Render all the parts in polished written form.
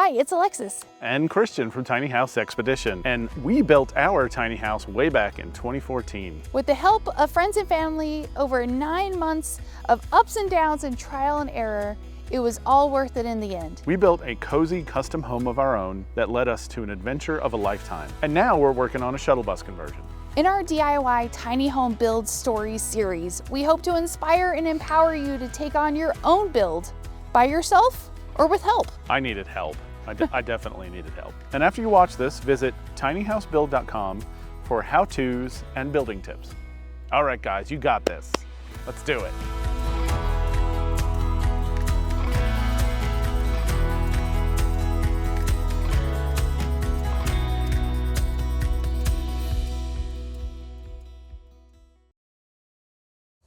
Hi, it's Alexis. And Christian from Tiny House Expedition. And we built our tiny house way back in 2014. With the help of friends and family, over 9 months of ups and downs and trial and error, it was all worth it in the end. We built a cozy custom home of our own that led us to an adventure of a lifetime. And now we're working on a shuttle bus conversion. In our DIY Tiny Home Build Stories series, we hope to inspire and empower you to take on your own build by yourself or with help. I needed help. I definitely needed help. And after you watch this, visit tinyhousebuild.com for how-tos and building tips. All right, guys, you got this. Let's do it.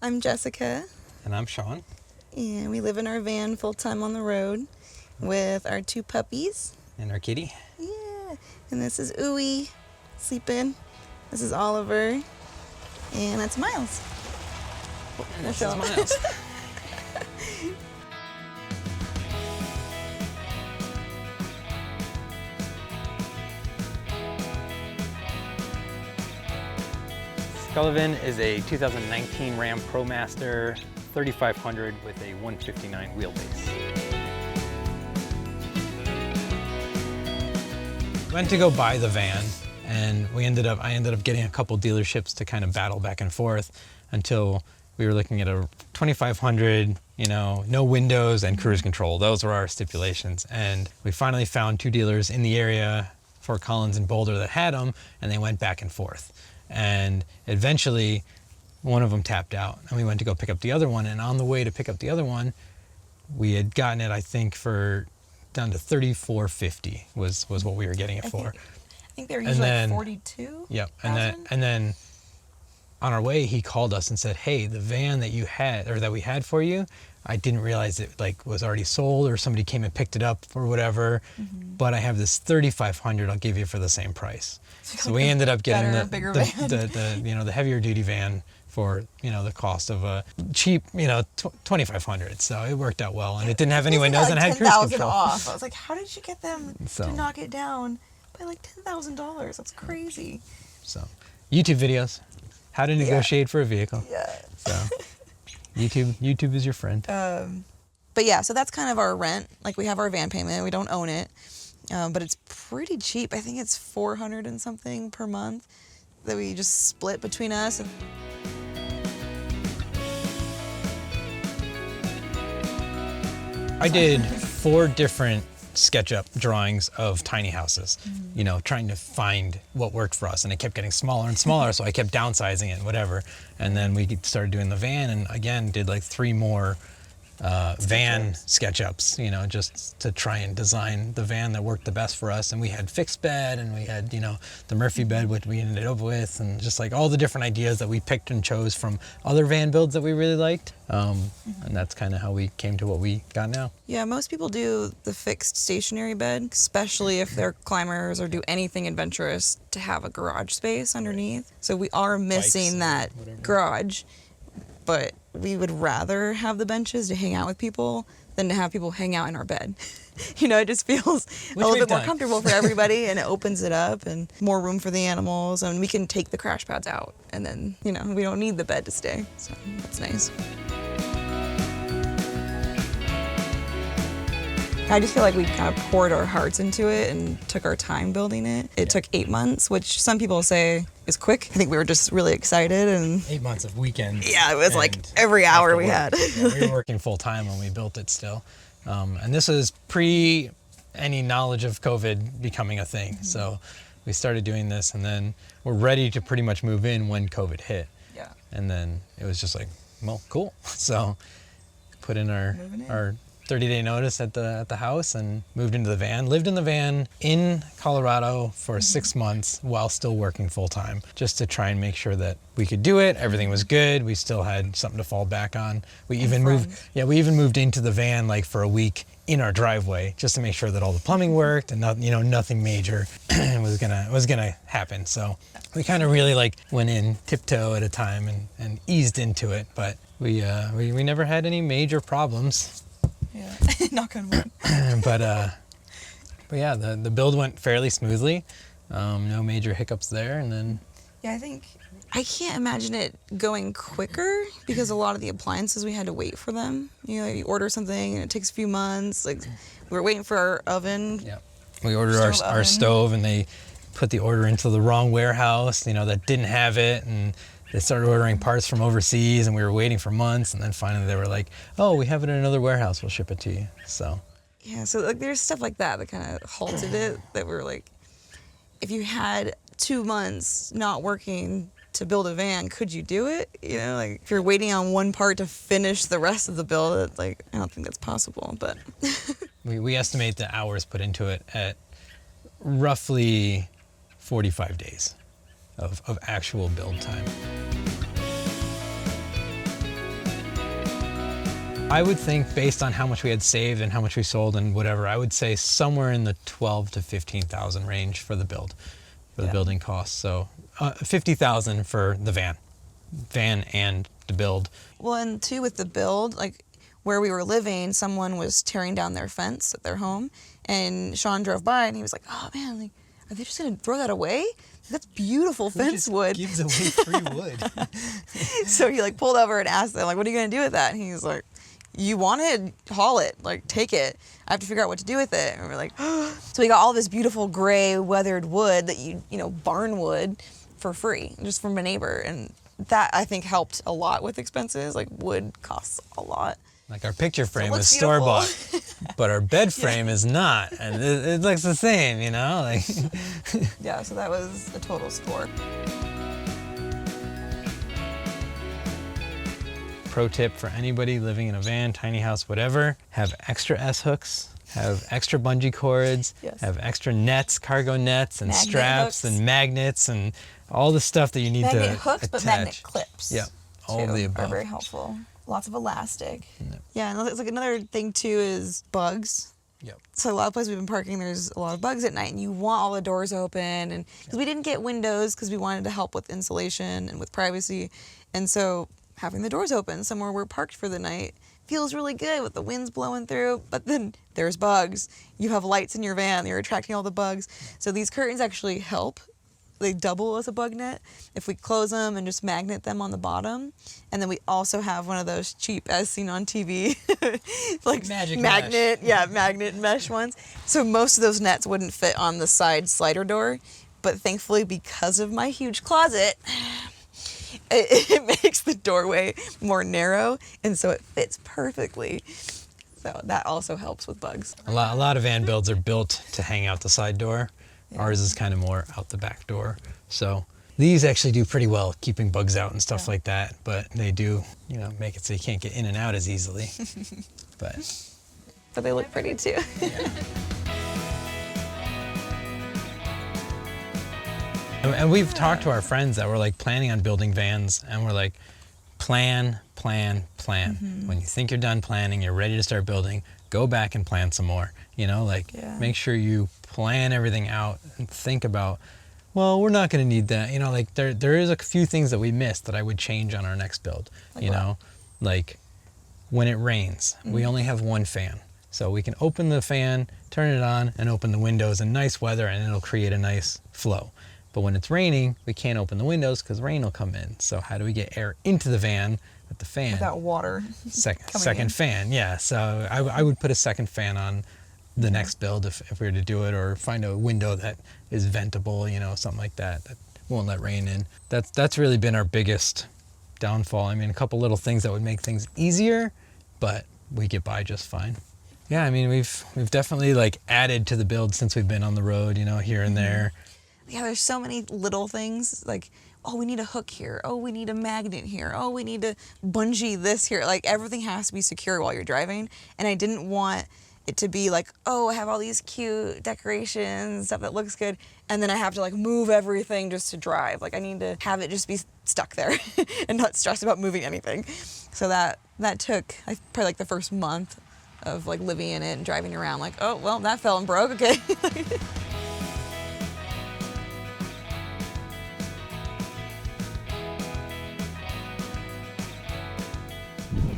I'm Jessica. And I'm Sean. And we live in our van full-time on the road with our 2 puppies. And our kitty. Yeah. And this is Ooey sleeping. This is Oliver. And that's Miles. And this is Miles. Sullivan is a 2019 Ram Promaster 3500 with a 159 wheelbase. Went to go buy the van, and I ended up getting a couple dealerships to kind of battle back and forth until we were looking at a 2500, no windows and cruise control. Those were our stipulations, and we finally found 2 dealers in the area, Fort Collins and Boulder, that had them, and they went back and forth. And eventually one of them tapped out, and we went to go pick up the other one, and on the way to pick up the other one, we had gotten it, I think, for down to $34.50 was what we were getting it for. I think they were usually like 42. Yep. And then on our way, he called us and said, "Hey, the van that you had, or that we had for you, I didn't realize it was already sold, or somebody came and picked it up or whatever. But I have this 3500 I'll give you for the same price." So we ended up getting the heavier duty van for the cost of a cheap 2500. So it worked out well, and it didn't have any windows and it had cruise control. Off. I was like, how did you get them to knock it down by like $10,000? That's crazy. So YouTube videos, how to negotiate for a vehicle. Yeah. So YouTube is your friend. But yeah, so that's kind of our rent. Like, we have our van payment, we don't own it, but it's pretty cheap. I think it's $400 and something per month that we just split between us. I did 4 different SketchUp drawings of tiny houses, trying to find what worked for us, and it kept getting smaller and smaller, so I kept downsizing it and whatever. And then we started doing the van, and again did like 3 more van SketchUps, just to try and design the van that worked the best for us. And we had fixed bed, and we had the Murphy bed, which we ended up with, and just like all the different ideas that we picked and chose from other van builds that we really liked. And that's kind of how we came to what we got now. Yeah, most people do the fixed stationary bed, especially if they're climbers or do anything adventurous, to have a garage space underneath. So we are missing that garage, but we would rather have the benches to hang out with people than to have people hang out in our bed. It just feels a little bit more comfortable for everybody, and it opens it up, and more room for the animals, and we can take the crash pads out, and then, we don't need the bed to stay. So that's nice. I just feel like we kind of poured our hearts into it and took our time building it. It took 8 months, which some people say is quick. I think we were just really excited, and 8 months of weekends. Yeah, it was like every hour we had. Yeah, we were working full time when we built it still. And this was pre any knowledge of COVID becoming a thing. So we started doing this, and then we're ready to pretty much move in when COVID hit. Yeah. And then it was just like, well, cool. So put in our 30-day notice at the house and moved into the van. Lived in the van in Colorado for 6 months while still working full time, just to try and make sure that we could do it. Everything was good. We still had something to fall back on. We even moved into the van like for a week in our driveway just to make sure that all the plumbing worked and nothing major was gonna happen. So we kind of really went in tiptoe at a time and eased into it, but we never had any major problems. Yeah, knock on wood. But But yeah, the build went fairly smoothly. No major hiccups there, and then... Yeah, I can't imagine it going quicker because a lot of the appliances we had to wait for them. You know, you order something and it takes a few months. Like we were waiting for our oven. Yeah. We ordered our stove and they put the order into the wrong warehouse, you know, that didn't have it, and they started ordering parts from overseas and we were waiting for months, and then finally they were like, oh, we have it in another warehouse, we'll ship it to you. So yeah, so like there's stuff like that kind of halted it, that we're like, if you had 2 months not working to build a van, could you do it? You know, like if you're waiting on one part to finish the rest of the build, it's like, I don't think that's possible, but. we estimate the hours put into it at roughly 45 days of actual build time. I would think, based on how much we had saved and how much we sold and whatever, I would say somewhere in the 12 to 15,000 range for the build, for the building costs. So 50,000 for the van and the build. Well, and too with the build, like where we were living, someone was tearing down their fence at their home, and Sean drove by and he was like, oh man, like, are they just gonna throw that away? That's beautiful fence wood. Gives away free wood. So he like pulled over and asked them, like, what are you gonna do with that? And he's like, you want it, haul it, like take it. I have to figure out what to do with it. And we're like, oh. So we got all this beautiful gray weathered wood that you know, barn wood for free, just from a neighbor. And that I think helped a lot with expenses. Like wood costs a lot. Like our picture frame was store-bought, but our bed frame is not, and it looks the same, you know? Like. Yeah, so that was a total score. Pro tip for anybody living in a van, tiny house, whatever, have extra S-hooks, have extra bungee cords, have extra nets, cargo nets, and magnet straps hooks, and magnets, and all the stuff that you need to attach. Magnet hooks, but magnet clips. Yeah, all of the above. Are very helpful. Lots of elastic. Yeah, and it's like another thing too is bugs. Yep. So a lot of places we've been parking, there's a lot of bugs at night, and you want all the doors open, and because we didn't get windows because we wanted to help with insulation and with privacy, and so having the doors open somewhere we're parked for the night feels really good with the winds blowing through, but then there's bugs. You have lights in your van, you're attracting all the bugs. So these curtains actually help. They double as a bug net if we close them and just magnet them on the bottom. And then we also have one of those cheap, as seen on TV, like magic magnet, mesh. Magnet mesh ones. So most of those nets wouldn't fit on the side slider door, but thankfully because of my huge closet, it makes the doorway more narrow, and so it fits perfectly. So that also helps with bugs. A lot of van builds are built to hang out the side door. Yeah. Ours is kind of more out the back door. So these actually do pretty well keeping bugs out and stuff like that, but they do, you know, make it so you can't get in and out as easily. But they look pretty too. Yeah. And we've talked to our friends that were like planning on building vans, and we're like, plan. Mm-hmm. When you think you're done planning, you're ready to start building, go back and plan some more. You know, like make sure you plan everything out and think about, well, we're not going to need that. You know, like there is a few things that we missed that I would change on our next build. Like you know, like when it rains, we only have one fan. So we can open the fan, turn it on, and open the windows in nice weather, and it'll create a nice flow. But when it's raining, we can't open the windows because rain will come in. So how do we get air into the van with the fan? Without water. Second fan, yeah. So I would put a second fan on the next build if we were to do it, or find a window that is ventable, you know, something like that won't let rain in. That's really been our biggest downfall. I mean, a couple little things that would make things easier, but we get by just fine. Yeah, I mean, we've definitely like added to the build since we've been on the road, you know, here and there. Yeah, there's so many little things, like, oh, we need a hook here. Oh, we need a magnet here. Oh, we need to bungee this here. Like, everything has to be secure while you're driving. And I didn't want it to be like, oh, I have all these cute decorations, stuff that looks good, and then I have to like move everything just to drive. Like, I need to have it just be stuck there and not stress about moving anything. So that took probably like the first month of like living in it and driving around, like, oh, well, that fell and broke, okay.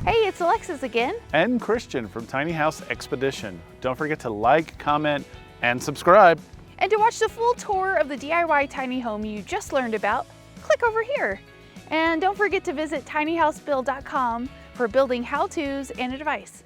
Hey, it's Alexis again. And Christian from Tiny House Expedition. Don't forget to like, comment, And subscribe. And to watch the full tour of the DIY tiny home you just learned about, click over here. And don't forget to visit tinyhousebuild.com for building how-tos and advice.